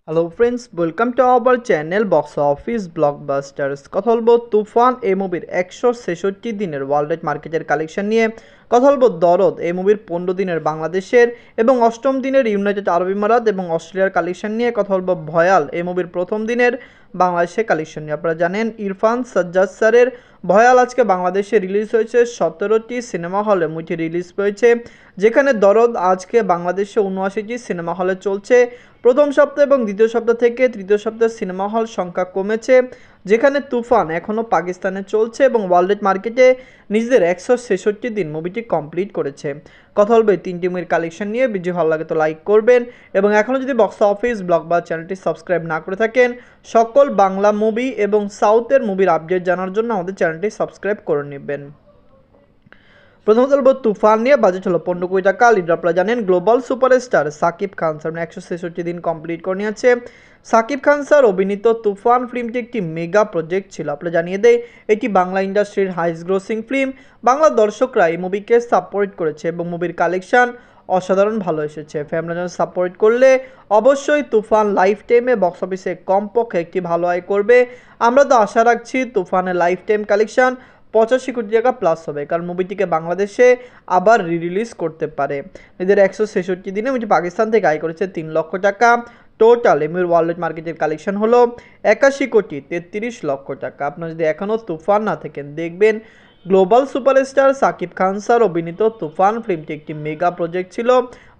Hello friends, welcome to our channel box office blockbusters. কথা বলবো তুফান এই মুভির 166 দিনের ওয়ার্ল্ড ওয়াইড মার্কেটের কালেকশন নিয়ে। কথা বলবো দরদ এই মুভির 15 দিনের বাংলাদেশের এবং অষ্টম দিনের ইউনাইটেড আরব ইমারাত এবং অস্ট্রেলিয়ার কালেকশন নিয়ে। কথা বলবো ভয়াল এই মুভির প্রথম দিনের বাংলাদেশের কালেকশন নিয়ে। আপনারা জানেন ইরফান সাজ্জাদ স্যারের ভয়াল আজকে বাংলাদেশে রিলিজ হয়েছে। 17টি সিনেমা হলে মুভি রিলিজ হয়েছে, যেখানে দরদ আজকে বাংলাদেশে 79টি সিনেমা হলে চলছে। প্রথম সপ্তাহ এবং দ্বিতীয় সপ্তাহ থেকে তৃতীয় সপ্তাহে সিনেমা হল সংখ্যা কমেছে, যেখানে তুফান এখনও পাকিস্তানে চলছে এবং ওয়ার্ল্ড মার্কেটে নিজেদের 166 দিন মুভিটি কমপ্লিট করেছে। কথা বলবে তিনটি মুভির কালেকশন নিয়ে। ভিডিও ভালো লাগে তো লাইক করবেন এবং এখনও যদি বক্স অফিস ব্লকবাস্টার চ্যানেলটি সাবস্ক্রাইব না করে থাকেন, সকল বাংলা মুভি এবং সাউথের মুভির আপডেট জানার জন্য আমাদের চ্যানেলটি সাবস্ক্রাইব করে নেবেন। প্রথমত বলবো তুফান নিয়ে। বাজেট হলো 15 কোটি টাকা। লিডার আপনারা জানেন global superstar Shakib Khan sir 166 দিন কমপ্লিট করে নিয়েছে। সাকিব খান স্যার অভিনীত তুফান ফিল্মটি একটি মেগা প্রজেক্ট ছিল। আপনারা জানিয়ে দেয় এটি বাংলা ইন্ডাস্ট্রির হাইস্ট গ্রোসিং ফিল্ম। বাংলা দর্শকরা এই মুভিকে সাপোর্ট করেছে এবং মুভির কালেকশন অসাধারণ ভালো এসেছে। ফ্যামিলি জন্য সাপোর্ট করলে অবশ্যই তুফান লাইফ টাইমে বক্স অফিসে কমপক্ষে একটি ভালো আয় করবে। আমরা তো আশা রাখছি তুফানের লাইফ টাইম কালেকশন 85 কোটি টাকা প্লাস হবে, কারণ মুভিটিকে বাংলাদেশে আবার রিলিজ করতে পারে। এদের 166 দিনে মুভিটি পাকিস্তান থেকে আয় করেছে 3 লক্ষ টাকা। টোটাল এমুর ওয়ার্ল্ড মার্কেটের কালেকশন হলো 81 কোটি 33 লক্ষ টাকা। আপনারা যদি এখনও তুফান না থাকেন, দেখবেন global superstar Shakib Khan sir অভিনীত তুফান ফিল্মটি একটি মেগা প্রজেক্ট ছিল।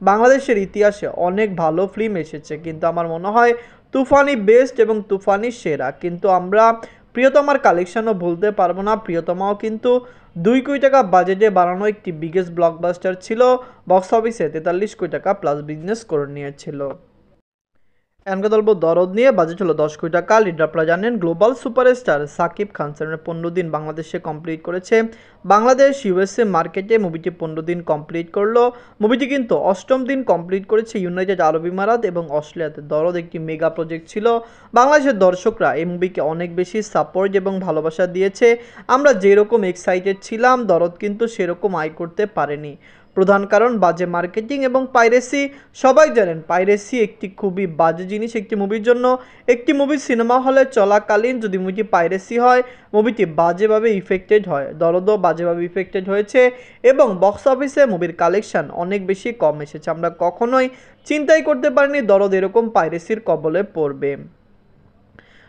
বাংলাদেশের ইতিহাসে অনেক ভালো ফিল্ম এসেছে, কিন্তু আমার মনে হয় তুফানই বেস্ট এবং তুফানই সেরা। কিন্তু আমরা প্রিয়তমার কালেকশনও বলতে পারবো না। প্রিয়তমাও কিন্তু 2 কোটি টাকা বাজেটে বানানো একটি বিগেস্ট ব্লকবাস্টার ছিল। বক্স অফিসে 43 কোটি টাকা প্লাস বিজনেস করে নিয়েছিল। এমনকি বলবো দরদ নিয়ে। বাজেট হলো 10 কোটি টাকা। লিডার আপনারা জানেন global superstar Shakib Khan sir 15 দিন বাংলাদেশে কমপ্লিট করেছে। বাংলাদেশ ইউএসএ মার্কেটে মুভিটি 15 দিন কমপ্লিট করলো। মুভিটি কিন্তু অষ্টম দিন কমপ্লিট করেছে ইউনাইটেড আরব ইমারাত এবং অস্ট্রেলিয়াতে। দরদ একটি মেগা প্রজেক্ট ছিল। বাংলাদেশের দর্শকরা এই মুভিকে অনেক বেশি সাপোর্ট এবং ভালোবাসা দিয়েছে। আমরা যেরকম এক্সাইটেড ছিলাম, দরদ কিন্তু সেরকম আয় করতে পারেনি। প্রধান কারণ বাজে মার্কেটিং এবং পাইরেসি। সবাই জানেন পাইরেসি একটি খুবই বাজে জিনিস একটি মুভির জন্য। একটি মুভি সিনেমা হলে চলাকালীন যদি মুভিটি পাইরেসি হয়, মুভিটি বাজেভাবে ইফেক্টেড হয়। দরদও বাজেভাবে ইফেক্টেড হয়েছে এবং বক্স অফিসে মুভির কালেকশন অনেক বেশি কম এসেছে। আমরা কখনোই চিন্তাই করতে পারিনি দরদ এরকম পাইরেসির কবলে পড়বে।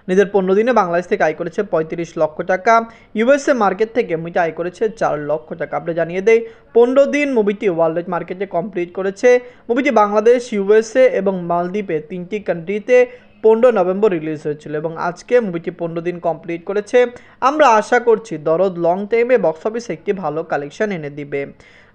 নিজের 15 দিনে বাংলাদেশ থেকে আয় করেছে 35 লক্ষ টাকা। ইউএসএ মার্কেট থেকে মুভিটি আয় করেছে 4 লক্ষ টাকা। আপনি জানিয়ে দেয় 15 দিন মুভিটি ওয়ার্ল্ড মার্কেটে কমপ্লিট করেছে। মুভিটি বাংলাদেশ, ইউএসএ এবং মালদ্বীপে 3টি কান্ট্রিতে 15 নভেম্বর রিলিজ হয়েছিল এবং আজকে মুভিটি 15 দিন কমপ্লিট করেছে। আমরা আশা করছি দরদ লং টাইমে বক্স অফিসে একটি ভালো কালেকশন এনে দিবে।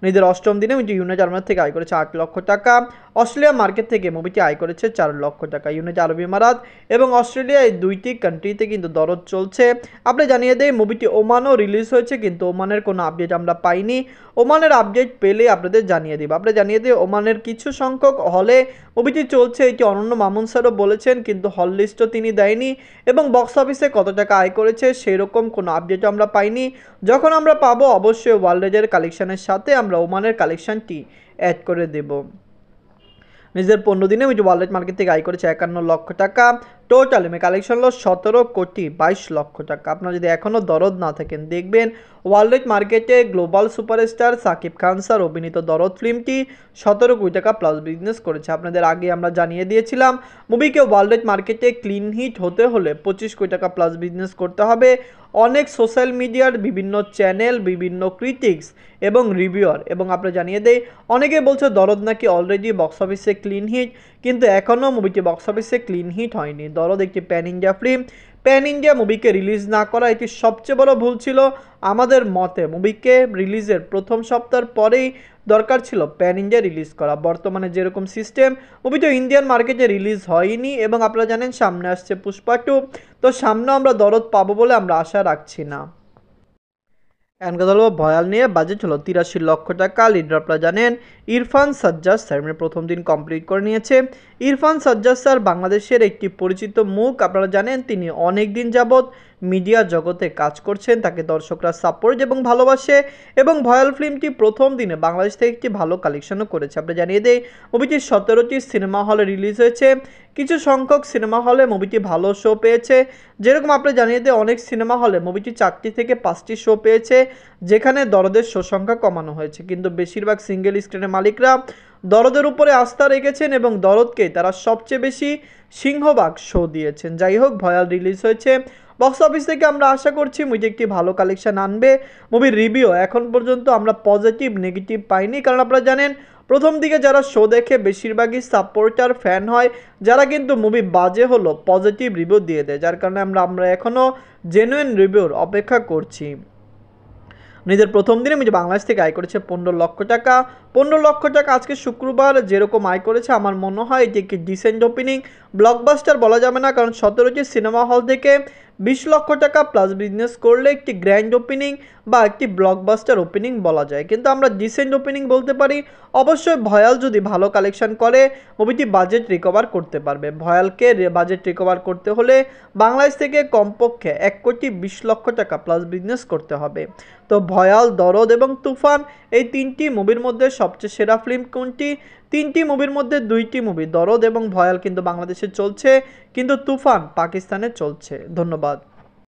নিজের অষ্টম দিনে মুভিটি ইউনাইটেড আরব থেকে আয় করেছে 8 লক্ষ টাকা। অস্ট্রেলিয়া মার্কেট থেকে মুভিটি আয় করেছে 4 লক্ষ টাকা। ইউনাইটেড আরব ইমারাত এবং অস্ট্রেলিয়া এই দুইটি কান্ট্রিতে কিন্তু দরদ চলছে। আপনি জানিয়ে দেয় মুভিটি ওমানও রিলিজ হয়েছে, কিন্তু ওমানের কোনো আপডেট আমরা পাইনি। ওমানের আপডেট পেলে আপনাদের জানিয়ে দিব। আপনি জানিয়ে দিয়ে ওমানের কিছু সংখ্যক হলে মুভিটি চলছে, এটি অনন্য মামুন স্যারও বলেছেন, কিন্তু হল লিস্টও তিনি দেয়নি এবং বক্স অফিসে কত টাকা আয় করেছে সেরকম কোনো আপডেট আমরা পাইনি। যখন আমরা পাবো অবশ্যই ওয়ার্ল্ডের কালেকশনের সাথে আমরা ওমানের কালেকশনটি অ্যাড করে দেব। নিজের 15 দিনে মুভিটি ওয়ার্ল্ড মার্কেট থেকে আয় করেছে 51 লক্ষ টাকা। টোটাল এমএ কালেকশন হলো 17 কোটি 22 লক্ষ টাকা। আপনারা যদি এখনও দরদ না থাকেন, দেখবেন ওয়ার্ল্ড মার্কেটে global superstar Shakib Khan sir অভিনীত দরদ ফিল্মটি 17 কোটি টাকা প্লাস বিজনেস করেছে। আপনাদের আগে আমরা জানিয়ে দিয়েছিলাম মুভিকে ওয়ার্ল্ড মার্কেটে ক্লিন হিট হতে হলে 25 কোটি টাকা প্লাস বিজনেস করতে হবে। অনেক সোশ্যাল মিডিয়ার বিভিন্ন চ্যানেল, বিভিন্ন ক্রিটিক্স এবং রিভিউয়ার এবং আপনারা জানিয়ে দেয় অনেকে বলছে দরদ নাকি অলরেডি বক্স অফিসে ক্লিন হিট, কিন্তু এখনও মুভিটি বক্স অফিসে ক্লিন হিট হয়নি। দরদ একটি pan India film. Pan India মুভিকে রিলিজ না করা এটি সবচেয়ে বড় ভুল ছিল আমাদের মতে। মুভিকে রিলিজের প্রথম সপ্তাহের পরেই দরকার ছিল প্যান ইন্ডিয়া রিলিজ করা। বর্তমানে যেরকম সিস্টেম, মুভিটি ইন্ডিয়ান মার্কেটে রিলিজ হয়নি এবং আপনারা জানেন সামনে আসছে পুষ্পা 2, তো সামনে আমরা দরদ পাবো বলে আমরা আশা রাখছি না। ভয়াল নিয়ে। বাজেট হলো 83 লক্ষ টাকা। লিডার আপনারা জানেন ইরফান সাজ্জাদ স্যার প্রথম দিন কমপ্লিট করে নিয়েছে ইরফান সাজ্জাদ স্যার বাংলাদেশের একটি পরিচিত মুখ। আপনারা জানেন তিনি অনেক দিন যাবৎ মিডিয়া জগতে কাজ করছেন, তাকে দর্শকরা সাপোর্ট এবং ভালোবাসে এবং ভয়াল ফিল্মটি প্রথম দিনে বাংলাদেশ থেকে একটি ভালো কালেকশনও করেছে। আমরা জানিয়ে দেই মুভিটি 17টি সিনেমা হলে রিলিজ হয়েছে। কিছু সংখ্যক সিনেমা হলে মুভিটি ভালো শো পেয়েছে, যেরকম আপনি জানিয়ে দেয় অনেক সিনেমা হলে মুভিটি 4টি থেকে 5টি শো পেয়েছে, যেখানে দরদের শো সংখ্যা কমানো হয়েছে। কিন্তু বেশিরভাগ সিঙ্গেল স্ক্রিনের মালিকরা দরদের উপরে আস্থা রেখেছেন এবং দরদকে তারা সবচেয়ে বেশি সিংহভাগ শো দিয়েছেন। যাই হোক, ভয়াল রিলিজ হয়েছে, বক্স অফিস থেকে আমরা আশা করছি মুভিটি একটি ভালো কালেকশন আনবে। মুভির রিভিউ এখন পর্যন্ত আমরা পজিটিভ নেগেটিভ পাইনি, কারণ আপনারা জানেন প্রথম দিকে যারা শো দেখে বেশিরভাগই সাপোর্টার ফ্যান হয়, যারা কিন্তু মুভি বাজে হলো পজিটিভ রিভিউ দিয়ে দেয়, যার কারণে আমরা এখনও জেনুইন রিভিউর অপেক্ষা করছি। নিজের প্রথম দিনে মুভি বাংলাদেশ থেকে আয় করেছে 15 লক্ষ টাকা। 15 লক্ষ টাকা আজকে শুক্রবার যেরকম আয় করেছে, আমার মনে হয় এটি একটি ডিসেন্ট ওপেনিং। ব্লকবাস্টার বলা যাবে না, কারণ 17টি সিনেমা হল থেকে 20 লক্ষ টাকা প্লাস বিজনেস করলে একটি গ্র্যান্ড ওপেনিং বা একটি ব্লকবাস্টার ওপেনিং বলা যায়, কিন্তু আমরা ডিসেন্ট ওপেনিং বলতে পারি। অবশ্যই ভয়াল যদি ভালো কালেকশন করে মুভিটি বাজেট রিকভার করতে পারবে। ভয়ালকে বাজেট রিকভার করতে হলে বাংলাদেশ থেকে কমপক্ষে 1,20,00,000 টাকা প্লাস বিজনেস করতে হবে। তো ভয়াল, দরদ এবং তুফান এই 3টি মুভির মধ্যে সবচেয়ে সেরা ফিল্ম কোনটি? 3টি মুভির মধ্যে 2টি মুভি দরদ এবং ভয়াল কিন্তু বাংলাদেশে চলছে, কিন্তু তুফান পাকিস্তানে চলছে। ধন্যবাদ।